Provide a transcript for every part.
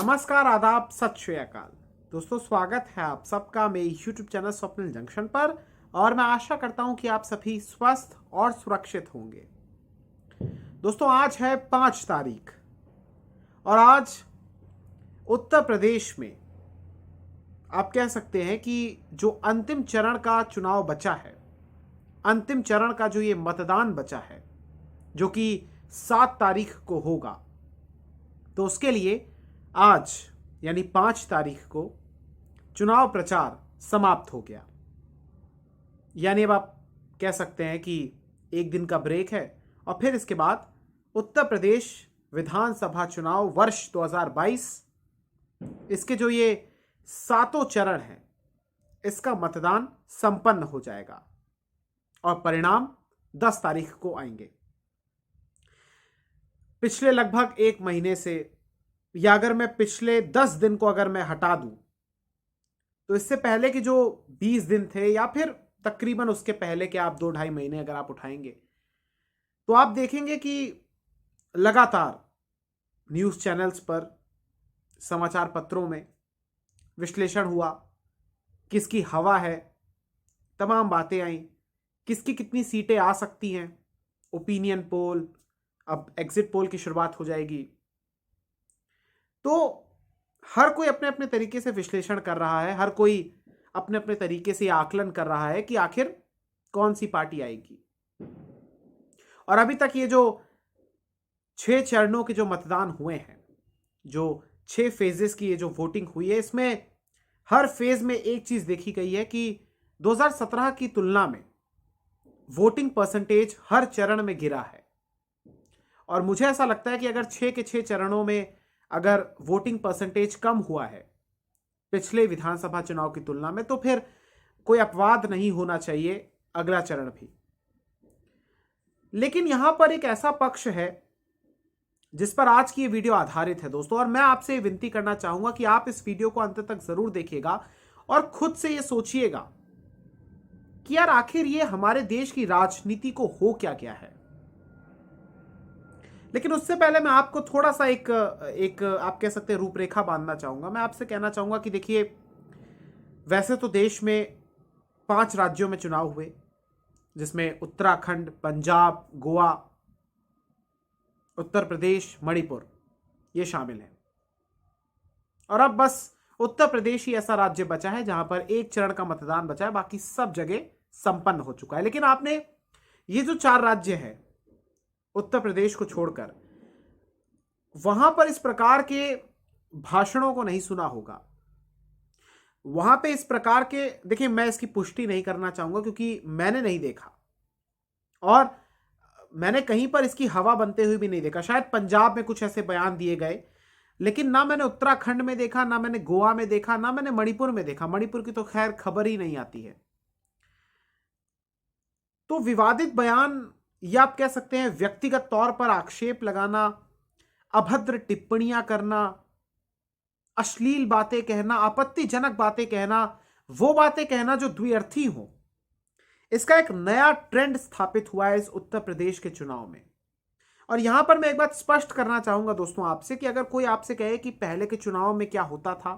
नमस्कार, आदाब, सत श्री अकाल। दोस्तों, स्वागत है आप सबका मेरे YouTube चैनल स्वप्निल जंक्शन पर। और मैं आशा करता हूं कि आप सभी स्वस्थ और सुरक्षित होंगे। दोस्तों, आज है 5 तारीख और आज उत्तर प्रदेश में आप कह सकते हैं कि जो अंतिम चरण का चुनाव बचा है, अंतिम चरण का जो ये मतदान बचा है, जो कि 7 तारीख को होगा, तो उसके लिए आज यानी 5 तारीख को चुनाव प्रचार समाप्त हो गया। यानी अब आप कह सकते हैं कि एक दिन का ब्रेक है और फिर इसके बाद उत्तर प्रदेश विधानसभा चुनाव वर्ष 2022, इसके जो ये 7 चरण हैं, इसका मतदान संपन्न हो जाएगा और परिणाम 10 तारीख को आएंगे। पिछले लगभग 1 महीने से, या अगर मैं पिछले 10 दिन को अगर मैं हटा दूं, तो इससे पहले के जो 20 दिन थे या फिर तकरीबन उसके पहले के आप 2-2.5 महीने अगर आप उठाएंगे, तो आप देखेंगे कि लगातार न्यूज़ चैनल्स पर, समाचार पत्रों में विश्लेषण हुआ, किसकी हवा है, तमाम बातें आई, किसकी कितनी सीटें आ सकती हैं, ओपिनियन पोल, अब एग्जिट पोल की शुरुआत हो जाएगी। तो हर कोई अपने अपने तरीके से विश्लेषण कर रहा है, हर कोई अपने अपने तरीके से आकलन कर रहा है कि आखिर कौन सी पार्टी आएगी। और अभी तक ये जो 6 चरणों के जो मतदान हुए हैं, जो 6 फेजेस की ये जो वोटिंग हुई है, इसमें हर फेज में एक चीज देखी गई है कि 2017 की तुलना में वोटिंग परसेंटेज हर चरण में गिरा है। और मुझे ऐसा लगता है कि अगर 6 के 6 चरणों में अगर वोटिंग परसेंटेज कम हुआ है पिछले विधानसभा चुनाव की तुलना में, तो फिर कोई अपवाद नहीं होना चाहिए अगला चरण भी। लेकिन यहां पर एक ऐसा पक्ष है जिस पर आज की ये वीडियो आधारित है दोस्तों, और मैं आपसे विनती करना चाहूंगा कि आप इस वीडियो को अंत तक जरूर देखिएगा और खुद से ये सोचिएगा कि यार आखिर ये हमारे देश की राजनीति को हो क्या क्या है। लेकिन उससे पहले मैं आपको थोड़ा सा एक आप कह सकते हैं रूपरेखा बांधना चाहूंगा। मैं आपसे कहना चाहूंगा कि देखिए, वैसे तो देश में 5 राज्यों में चुनाव हुए, जिसमें उत्तराखंड, पंजाब, गोवा, उत्तर प्रदेश, मणिपुर ये शामिल हैं। और अब बस उत्तर प्रदेश ही ऐसा राज्य बचा है जहां पर एक चरण का मतदान बचा है, बाकी सब जगह संपन्न हो चुका है। लेकिन आपने ये जो 4 राज्य हैं उत्तर प्रदेश को छोड़कर, वहां पर इस प्रकार के भाषणों को नहीं सुना होगा। वहां पे इस प्रकार के, देखिए मैं इसकी पुष्टि नहीं करना चाहूंगा क्योंकि मैंने नहीं देखा और मैंने कहीं पर इसकी हवा बनते हुए भी नहीं देखा। शायद पंजाब में कुछ ऐसे बयान दिए गए, लेकिन ना मैंने उत्तराखंड में देखा, ना मैंने गोवा में देखा, ना मैंने मणिपुर में देखा। मणिपुर की तो खैर खबर ही नहीं आती है। तो विवादित बयान, या आप कह सकते हैं व्यक्तिगत तौर पर आक्षेप लगाना, अभद्र टिप्पणियां करना, अश्लील बातें कहना, आपत्तिजनक बातें कहना, वो बातें कहना जो द्व्यर्थी हो, इसका एक नया ट्रेंड स्थापित हुआ है इस उत्तर प्रदेश के चुनाव में। और यहां पर मैं एक बात स्पष्ट करना चाहूंगा दोस्तों आपसे कि अगर कोई आपसे कहे कि पहले के चुनाव में क्या होता था,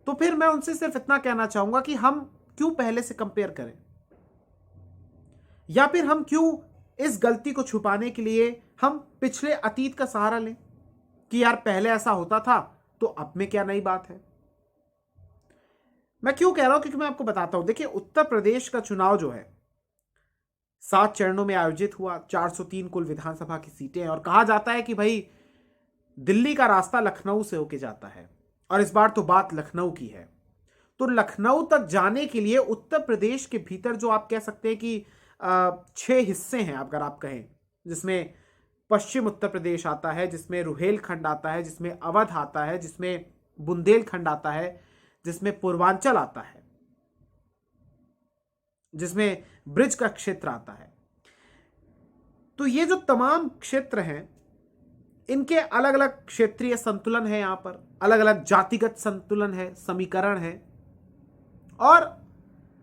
तो फिर मैं उनसे सिर्फ इतना कहना चाहूंगा कि हम क्यों पहले से कंपेयर करें, या फिर हम क्यों इस गलती को छुपाने के लिए हम पिछले अतीत का सहारा लें कि यार पहले ऐसा होता था तो अब में क्या नई बात है। मैं क्यों कह रहा हूं, क्योंकि मैं आपको बताता हूं। देखिए, उत्तर प्रदेश का चुनाव जो है 7 चरणों में आयोजित हुआ, 403 कुल विधानसभा की सीटें हैं और कहा जाता है कि भाई दिल्ली का रास्ता लखनऊ से होके जाता है और इस बार तो बात लखनऊ की है। तो लखनऊ तक जाने के लिए उत्तर प्रदेश के भीतर जो आप कह सकते हैं कि 6 हिस्से हैं अगर आप कहें, जिसमें पश्चिम उत्तर प्रदेश आता है, जिसमें रुहेलखंड आता है, जिसमें अवध आता है, जिसमें बुंदेलखंड आता है, जिसमें पूर्वांचल आता है, जिसमें ब्रिज का क्षेत्र आता है। तो ये जो तमाम क्षेत्र हैं, इनके अलग अलग क्षेत्रीय संतुलन है, यहां पर अलग अलग जातिगत संतुलन है, समीकरण है। और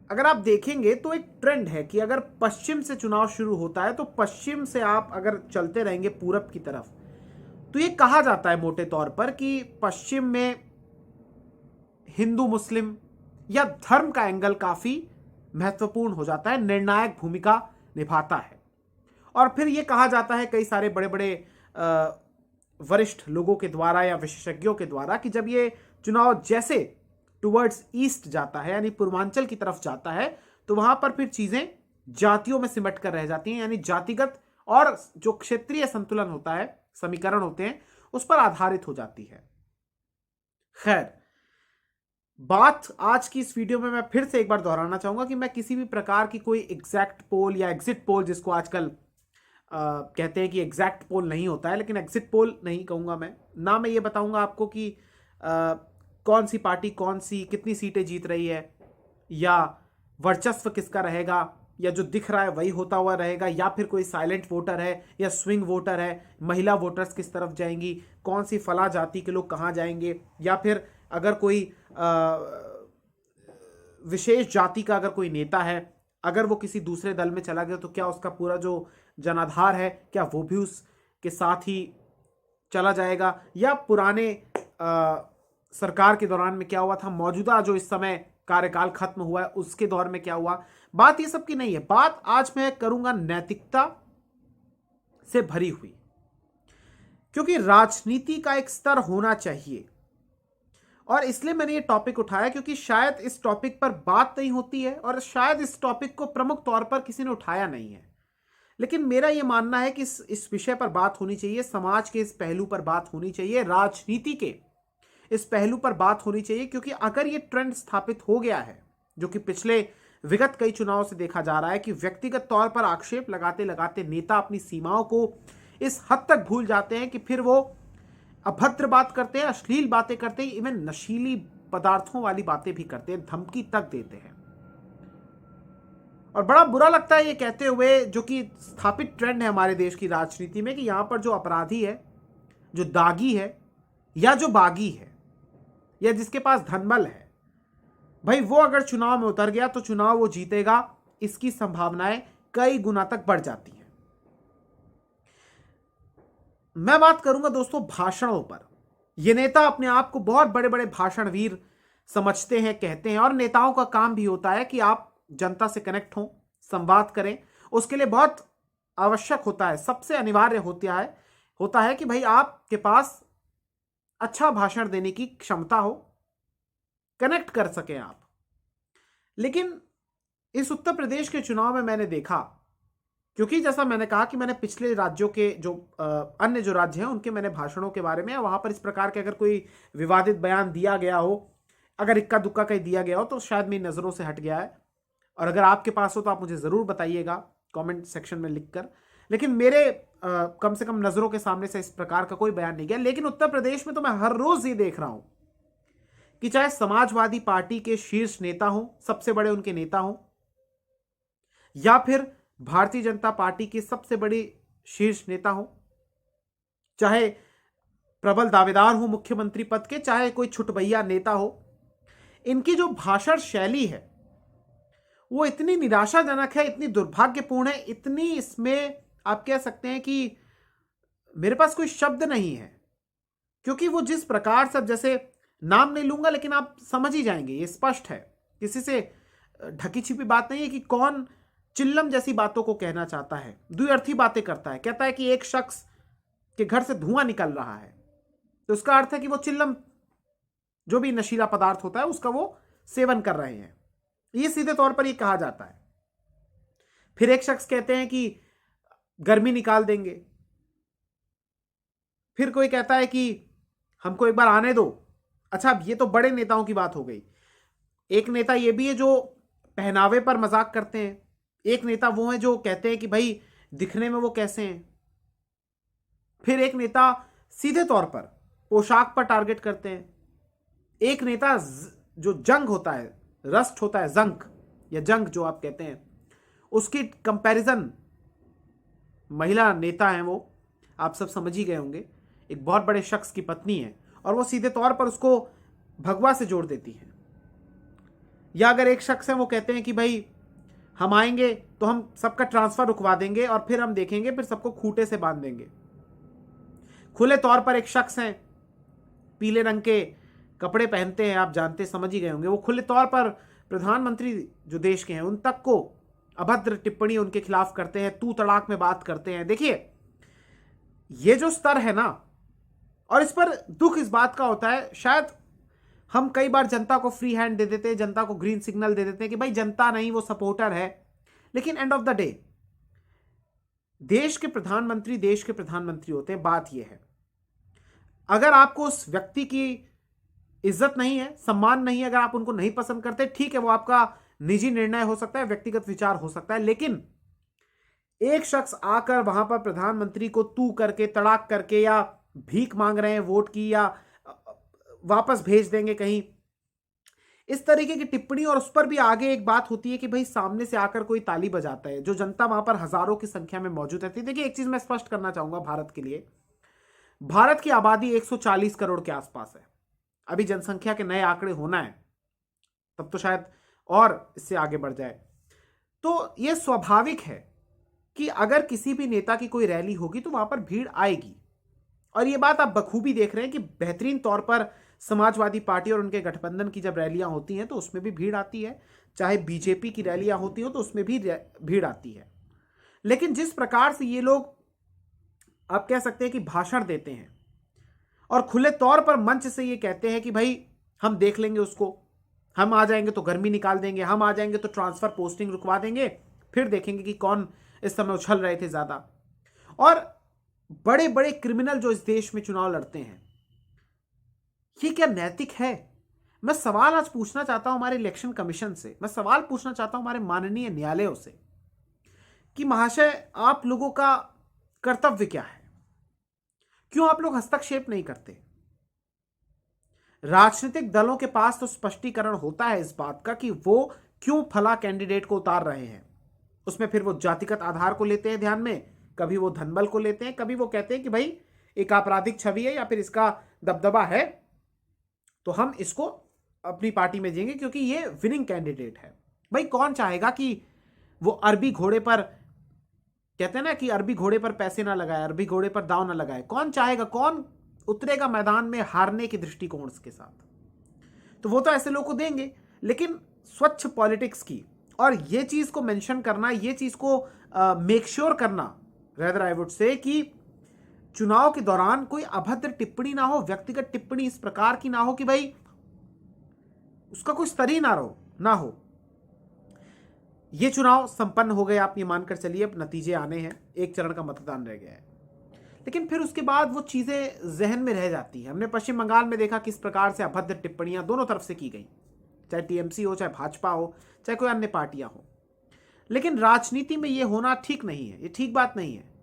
अगर आप देखेंगे तो एक ट्रेंड है कि अगर पश्चिम से चुनाव शुरू होता है तो पश्चिम से आप अगर चलते रहेंगे पूरब की तरफ, तो ये कहा जाता है मोटे तौर पर कि पश्चिम में हिंदू मुस्लिम या धर्म का एंगल काफी महत्वपूर्ण हो जाता है, निर्णायक भूमिका निभाता है। और फिर यह कहा जाता है कई सारे बड़े बड़े वरिष्ठ लोगों के द्वारा या विशेषज्ञों के द्वारा कि जब ये चुनाव जैसे टुवर्ड्स ईस्ट जाता है, यानी पूर्वांचल की तरफ जाता है, तो वहां पर फिर चीजें जातियों में सिमट कर रह जाती हैं, यानी जातिगत और जो क्षेत्रीय संतुलन होता है, समीकरण होते हैं, उस पर आधारित हो जाती है। खैर, बात आज की इस वीडियो में मैं फिर से एक बार दोहराना चाहूंगा कि मैं किसी भी प्रकार की कोई एग्जैक्ट पोल या एग्जिट पोल, जिसको आजकल कहते हैं कि एग्जैक्ट पोल नहीं होता है, लेकिन एग्जिट पोल नहीं कहूंगा मैं ये बताऊंगा आपको कि कौन सी पार्टी कौन सी कितनी सीटें जीत रही है, या वर्चस्व किसका रहेगा, या जो दिख रहा है वही होता हुआ रहेगा, या फिर कोई साइलेंट वोटर है या स्विंग वोटर है, महिला वोटर्स किस तरफ जाएंगी, कौन सी फला जाति के लोग कहाँ जाएंगे, या फिर अगर कोई विशेष जाति का अगर कोई नेता है, अगर वो किसी दूसरे दल में चला गया तो क्या उसका पूरा जो जनाधार है क्या वो भी उसके साथ ही चला जाएगा, या पुराने सरकार के दौरान में क्या हुआ था, मौजूदा जो इस समय कार्यकाल खत्म हुआ है उसके दौर में क्या हुआ। बात ये सब की नहीं है, बात आज मैं करूंगा नैतिकता से भरी हुई, क्योंकि राजनीति का एक स्तर होना चाहिए। और इसलिए मैंने ये टॉपिक उठाया क्योंकि शायद इस टॉपिक पर बात नहीं होती है, और शायद इस टॉपिक को प्रमुख तौर पर किसी ने उठाया नहीं है। लेकिन मेरा ये मानना है कि इस विषय पर बात होनी चाहिए, समाज के इस पहलू पर बात होनी चाहिए, राजनीति के इस पहलू पर बात होनी चाहिए, क्योंकि अगर ये ट्रेंड स्थापित हो गया है, जो कि पिछले विगत कई चुनावों से देखा जा रहा है कि व्यक्तिगत तौर पर आक्षेप लगाते लगाते नेता अपनी सीमाओं को इस हद तक भूल जाते हैं कि फिर वो अभद्र बात करते हैं, अश्लील बातें करते हैं, इवन नशीली पदार्थों वाली बातें भी करते हैं, धमकी तक देते हैं। और बड़ा बुरा लगता है ये कहते हुए, जो कि स्थापित ट्रेंड है हमारे देश की राजनीति में, कि यहां पर जो अपराधी है, जो दागी है, या जो बागी है, या जिसके पास धनबल है, भाई वो अगर चुनाव में उतर गया तो चुनाव वो जीतेगा, इसकी संभावनाएं कई गुना तक बढ़ जाती हैं। मैं बात करूंगा दोस्तों भाषणों पर। ये नेता अपने आप को बहुत बड़े बड़े भाषणवीर समझते हैं, कहते हैं, और नेताओं का काम भी होता है कि आप जनता से कनेक्ट हों, संवाद करें। उसके लिए बहुत आवश्यक होता है, सबसे अनिवार्य होता है कि भाई आपके पास अच्छा भाषण देने की क्षमता हो, कनेक्ट कर सकें आप। लेकिन इस उत्तर प्रदेश के चुनाव में मैंने देखा, क्योंकि जैसा मैंने कहा कि मैंने पिछले राज्यों के जो अन्य जो राज्य हैं उनके मैंने भाषणों के बारे में, वहां पर इस प्रकार के अगर कोई विवादित बयान दिया गया हो, अगर इक्का दुक्का कहीं दिया गया हो, तो शायद मेरी नजरों से हट गया है। और अगर आपके पास हो तो आप मुझे जरूर बताइएगा कमेंट सेक्शन में लिखकर। लेकिन मेरे कम से कम नजरों के सामने से इस प्रकार का कोई बयान नहीं गया। लेकिन उत्तर प्रदेश में तो मैं हर रोज ये देख रहा हूं कि चाहे समाजवादी पार्टी के शीर्ष नेता हो, सबसे बड़े उनके नेता हो, या फिर भारतीय जनता पार्टी की सबसे बड़ी शीर्ष नेता हो, चाहे प्रबल दावेदार हो मुख्यमंत्री पद के, चाहे कोई छुटभैया नेता हो, इनकी जो भाषण शैली है वो इतनी निराशाजनक है, इतनी दुर्भाग्यपूर्ण है, इतनी इसमें आप कह सकते हैं कि मेरे पास कोई शब्द नहीं है। क्योंकि वो जिस प्रकार से, जैसे नाम नहीं लूंगा लेकिन आप समझ ही जाएंगे, ये स्पष्ट है, किसी से ढकी छिपी बात नहीं है कि कौन चिल्लम जैसी बातों को कहना चाहता है, द्व्यर्थी बातें करता है। कहता है कि एक शख्स के घर से धुआं निकल रहा है, तो उसका अर्थ है कि वो चिल्लम, जो भी नशीला पदार्थ होता है, उसका वो सेवन कर रहे हैं, ये सीधे तौर पर ये कहा जाता है। फिर एक शख्स कहते हैं कि गर्मी निकाल देंगे, फिर कोई कहता है कि हमको एक बार आने दो। अच्छा, अब ये तो बड़े नेताओं की बात हो गई। एक नेता ये भी है जो पहनावे पर मजाक करते हैं, एक नेता वो है जो कहते हैं कि भाई दिखने में वो कैसे हैं, फिर एक नेता सीधे तौर पर पोशाक पर टारगेट करते हैं, एक नेता जो जंग होता है, रस्ट होता है, जंग या जंग जो आप कहते हैं, उसकी कंपैरिजन, महिला नेता है वो, आप सब समझ ही गए होंगे, एक बहुत बड़े शख्स की पत्नी है, और वो सीधे तौर पर उसको भगवा से जोड़ देती है। या अगर एक शख्स है वो कहते हैं कि भाई हम आएंगे तो हम सबका ट्रांसफर रुकवा देंगे और फिर हम देखेंगे, फिर सबको खूंटे से बांध देंगे। खुले तौर पर एक शख्स हैं, पीले रंग के कपड़े पहनते हैं, आप जानते समझ ही गए होंगे, वो खुले तौर पर प्रधानमंत्री जो देश के हैं उन तक को अभद्र टिप्पणी उनके खिलाफ करते हैं, तू तड़ाक में बात करते हैं। देखिए ये जो स्तर है ना, और इस पर दुख इस बात का होता है, शायद हम कई बार जनता को फ्री हैंड दे देते हैं, जनता को ग्रीन सिग्नल दे देते हैं कि भाई जनता नहीं, वो सपोर्टर है, लेकिन एंड ऑफ द डे देश के प्रधानमंत्री होते हैं। बात यह है, अगर आपको उस व्यक्ति की इज्जत नहीं है, सम्मान नहीं है, अगर आप उनको नहीं पसंद करते, ठीक है, वो आपका निजी निर्णय हो सकता है, व्यक्तिगत विचार हो सकता है, लेकिन एक शख्स आकर वहां पर प्रधानमंत्री को तू करके, तड़ाक करके, या भीख मांग रहे हैं वोट की, या वापस भेज देंगे कहीं, इस तरीके की टिप्पणी, और उस पर भी आगे एक बात होती है कि भाई सामने से आकर कोई ताली बजाता है, जो जनता वहां पर हजारों की संख्या में मौजूद रहती है। देखिए एक चीज मैं स्पष्ट करना चाहूंगा भारत के लिए, भारत की आबादी 140 करोड़ के आसपास है, अभी जनसंख्या के नए आंकड़े होना है, तब तो शायद और इससे आगे बढ़ जाए। तो यह स्वाभाविक है कि अगर किसी भी नेता की कोई रैली होगी तो वहां पर भीड़ आएगी, और यह बात आप बखूबी देख रहे हैं कि बेहतरीन तौर पर समाजवादी पार्टी और उनके गठबंधन की जब रैलियां होती हैं तो उसमें भी भीड़ आती है, चाहे बीजेपी की रैलियां होती हो तो उसमें भी भीड़ आती है। लेकिन जिस प्रकार से ये लोग, आप कह सकते हैं कि भाषण देते हैं और खुले तौर पर मंच से ये कहते हैं कि भाई हम देख लेंगे उसको, हम आ जाएंगे तो गर्मी निकाल देंगे, हम आ जाएंगे तो ट्रांसफर पोस्टिंग रुकवा देंगे, फिर देखेंगे कि कौन इस समय उछल रहे थे ज्यादा। और बड़े बड़े क्रिमिनल जो इस देश में चुनाव लड़ते हैं, ये क्या नैतिक है? मैं सवाल आज पूछना चाहता हूं हमारे इलेक्शन कमीशन से, मैं सवाल पूछना चाहता हूं हमारे माननीय न्यायालयों से कि महाशय आप लोगों का कर्तव्य क्या है? क्यों आप लोग हस्तक्षेप नहीं करते? राजनीतिक दलों के पास तो स्पष्टीकरण होता है इस बात का कि वो क्यों फला कैंडिडेट को उतार रहे हैं, उसमें फिर वो जातिगत आधार को लेते हैं ध्यान में, कभी वो धनबल को लेते हैं, कभी वो कहते हैं कि भाई एक आपराधिक छवि है या फिर इसका दबदबा है तो हम इसको अपनी पार्टी में देंगे क्योंकि ये विनिंग कैंडिडेट है। भाई कौन चाहेगा कि वो अरबी घोड़े पर, कहते हैं ना कि अरबी घोड़े पर पैसे ना लगाए, अरबी घोड़े पर दांव ना लगाए, कौन चाहेगा? कौन उतरेगा मैदान में हारने के दृष्टिकोण के साथ? तो वो तो ऐसे लोगों को देंगे। लेकिन स्वच्छ पॉलिटिक्स की, और ये चीज को मेंशन करना, ये चीज को मेक श्योर करना रेदर आई वुड से कि चुनाव के दौरान कोई अभद्र टिप्पणी ना हो, व्यक्तिगत टिप्पणी इस प्रकार की ना हो कि भाई उसका कोई स्तर ही ना हो। ये चुनाव संपन्न हो गए, आप ये मानकर चलिए, अब नतीजे आने हैं, एक चरण का मतदान रह गया है, लेकिन फिर उसके बाद वो चीजें जहन में रह जाती हैं। हमने पश्चिम बंगाल में देखा किस प्रकार से अभद्र टिप्पणियां दोनों तरफ से की गई, चाहे टीएमसी हो, चाहे भाजपा हो, चाहे कोई अन्य पार्टियां हो। लेकिन राजनीति में ये होना ठीक नहीं है, ये ठीक बात नहीं है।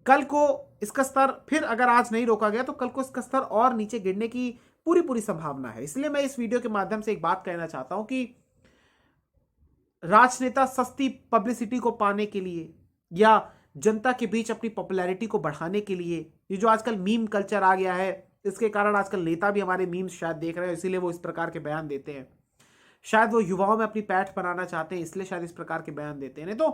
कल को इसका स्तर फिर अगर आज नहीं रोका गया तो कल को इसका स्तर और नीचे गिरने की पूरी संभावना है। इसलिए मैं इस वीडियो के माध्यम से एक बात कहना चाहता हूं कि राजनेता सस्ती पब्लिसिटी को पाने के लिए या जनता के बीच अपनी पॉपुलैरिटी को बढ़ाने के लिए, ये जो आजकल मीम कल्चर आ गया है, इसके कारण आजकल नेता भी हमारे मीम्स शायद देख रहे हैं, इसीलिए वो इस प्रकार के बयान देते हैं। शायद वो युवाओं में अपनी पैठ बनाना चाहते हैं, इसलिए शायद इस प्रकार के बयान देते हैं। नहीं तो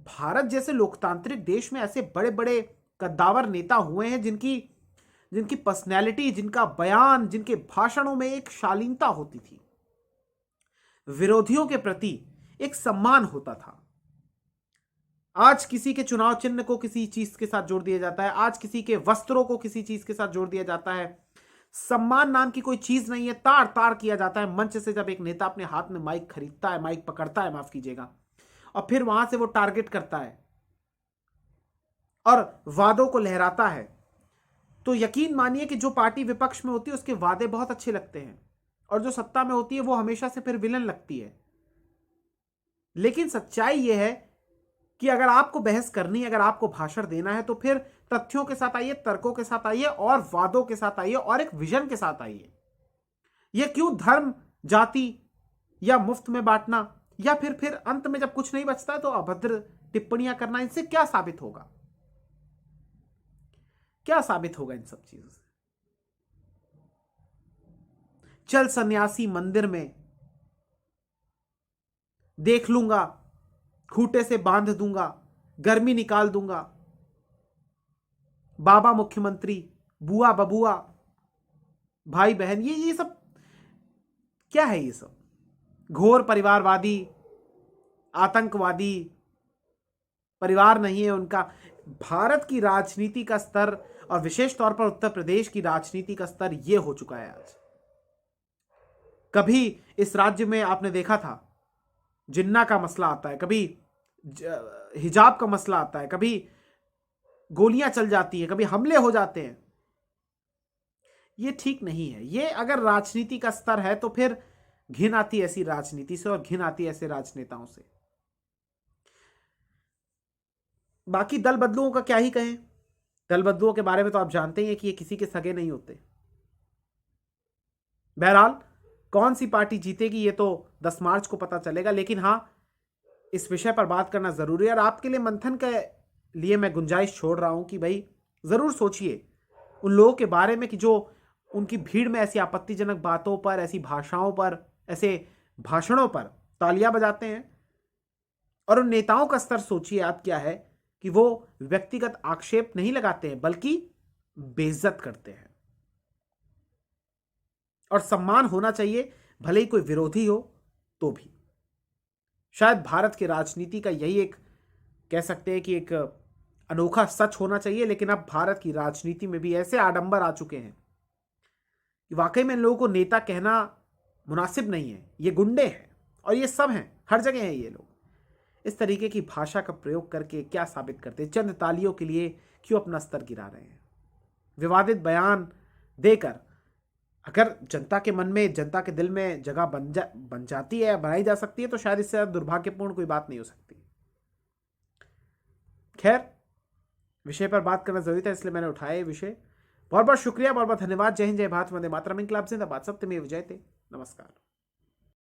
भारत जैसे लोकतांत्रिक देश में ऐसे बड़े बड़े कद्दावर नेता हुए हैं जिनकी पर्सनैलिटी, जिनका बयान, जिनके भाषणों में एक शालीनता होती थी, विरोधियों के प्रति एक सम्मान होता था। आज किसी के चुनाव चिन्ह को किसी चीज के साथ जोड़ दिया जाता है, आज किसी के वस्त्रों को किसी चीज के साथ जोड़ दिया जाता है। सम्मान नाम की कोई चीज नहीं है, तार तार किया जाता है मंच से जब एक नेता अपने हाथ में माइक खरीदता है, माइक पकड़ता है, माफ कीजिएगा, और फिर वहां से वो टारगेट करता है और वादों को लहराता है। तो यकीन मानिए कि जो पार्टी विपक्ष में होती है उसके वादे बहुत अच्छे लगते हैं, और जो सत्ता में होती है वो हमेशा से फिर विलन लगती है। लेकिन सच्चाई यह है कि अगर आपको बहस करनी है, अगर आपको भाषण देना है, तो फिर तथ्यों के साथ आइए, तर्कों के साथ आइए, और वादों के साथ आइए, और एक विजन के साथ आइए। यह क्यों धर्म, जाति या मुफ्त में बांटना, या फिर अंत में जब कुछ नहीं बचता है तो अभद्र टिप्पणियां करना, इनसे क्या साबित होगा? क्या साबित होगा इन सब चीजों से? चल सन्यासी मंदिर में, देख लूंगा, खूंटे से बांध दूंगा, गर्मी निकाल दूंगा, बाबा मुख्यमंत्री, बुआ बबुआ, भाई बहन, ये सब क्या है? ये सब घोर परिवारवादी, आतंकवादी परिवार नहीं है उनका। भारत की राजनीति का स्तर और विशेष तौर पर उत्तर प्रदेश की राजनीति का स्तर यह हो चुका है आज। कभी इस राज्य में आपने देखा था जिन्ना का मसला आता है, कभी हिजाब का मसला आता है, कभी गोलियां चल जाती हैं, कभी हमले हो जाते हैं। ये ठीक नहीं है। ये अगर राजनीति का स्तर है तो फिर घिन आती ऐसी राजनीति से और घिन आती ऐसे राजनेताओं से। बाकी दल बदलुओं का क्या ही कहें। दल बदलुओं के बारे में तो आप जानते ही हैं कि ये किसी के सगे नहीं होते। बहरहाल कौन सी पार्टी जीतेगी ये तो 10 मार्च को पता चलेगा, लेकिन हां, इस विषय पर बात करना जरूरी है। और आपके लिए मंथन के लिए मैं गुंजाइश छोड़ रहा हूं कि भाई जरूर सोचिए उन लोगों के बारे में कि जो उनकी भीड़ में ऐसी आपत्तिजनक बातों पर, ऐसी भाषाओं पर, ऐसे भाषणों पर तालियां बजाते हैं। और उन नेताओं का स्तर सोचिए आप क्या है कि वो व्यक्तिगत आक्षेप नहीं लगाते हैं बल्कि बेइज्जत करते हैं। और सम्मान होना चाहिए, भले ही कोई विरोधी हो तो भी। शायद भारत की राजनीति का यही एक कह सकते हैं कि एक अनोखा सच होना चाहिए। लेकिन अब भारत की राजनीति में भी ऐसे आडंबर आ चुके हैं कि वाकई में इन लोगों को नेता कहना मुनासिब नहीं है। ये गुंडे हैं और ये सब हैं, हर जगह हैं ये लोग। इस तरीके की भाषा का प्रयोग करके क्या साबित करते हैं? चंद तालियों के लिए क्यों अपना स्तर गिरा रहे हैं? विवादित बयान देकर अगर जनता के मन में, जनता के दिल में जगह बन जाती है, बनाई जा सकती है, तो शायद इससे ज्यादा दुर्भाग्यपूर्ण कोई बात नहीं हो सकती। खैर, विषय पर बात करना जरूरी था इसलिए मैंने उठाया ये विषय। बहुत बहुत शुक्रिया, बहुत बहुत धन्यवाद। जय हिंद, जय भारत, वंदे मातरम, इंकलाब जिंदाबाद, सत्यमेव जयते। नमस्कार।